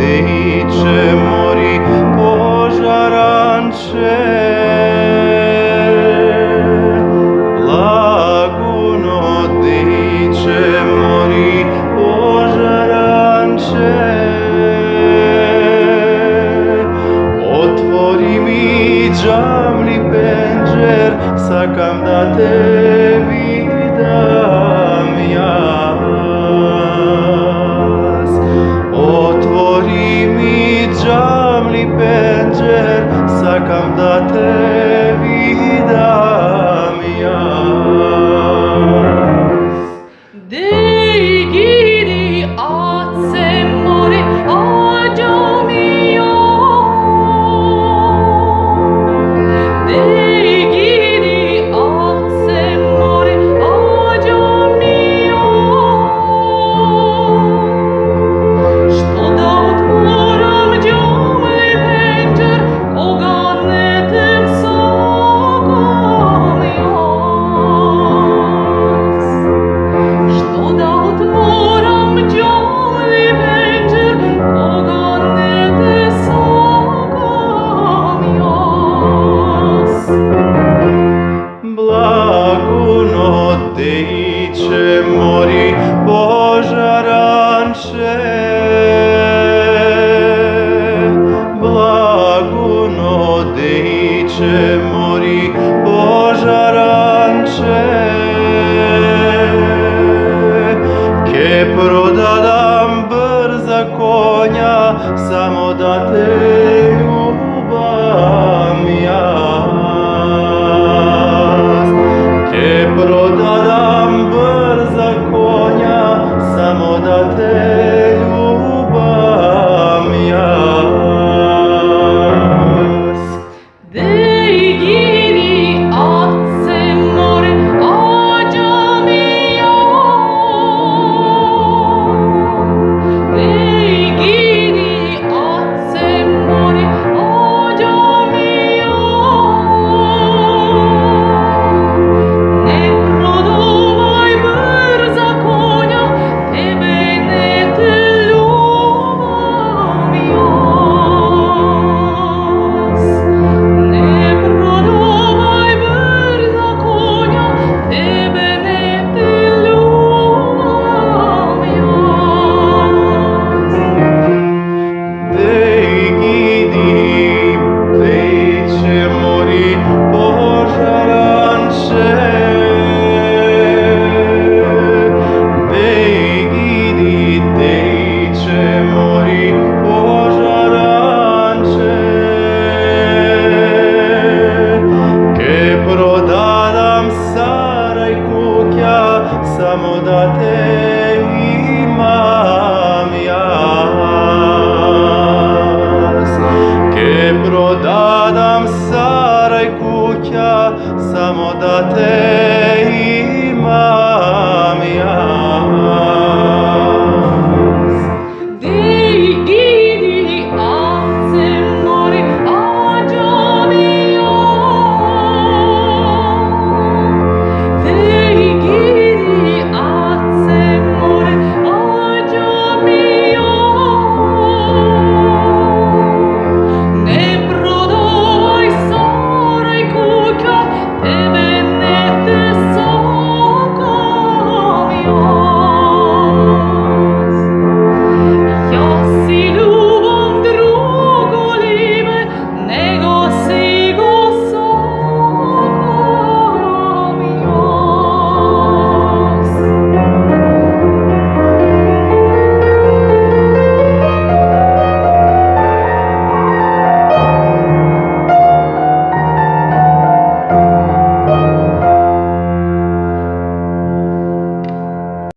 dice mori požaranče. Laguno dice mori požaranče. Otvori mi džamli penđer, sakam da te vidam jas. Otvori mi džamli penđer, sakam da te vidam jas. Dej gidi ace mori ađo mi jo. Dej gidi ace mori ađo mi jo. Što da otvoram džamli penđer, koga ne tem sakam jas. Što da otvoram džamli penđer, koga ne te sakam jas. Blaguno dice mori požaranče. Blaguno dice mori požaranče. Ke prodadam brza konja, samo da te ljubam jas. Ke prodadam brza konja, samo da te ljubam jas. Dej gidi ace mori ađo mi jo. Dej gidi ace mori ađo mi jo. Ne prodavaj brza konja, tebe ne te ljubam jas. Ne prodavaj brza konja, tebe ne te ljubam jas. Dej gidi, dice mori požaranče. Dej gidi, dice mori požaranče. Ke prodadam saraj kukja, samo da te imam jas. Ke prodadam saraj kukja, samo da te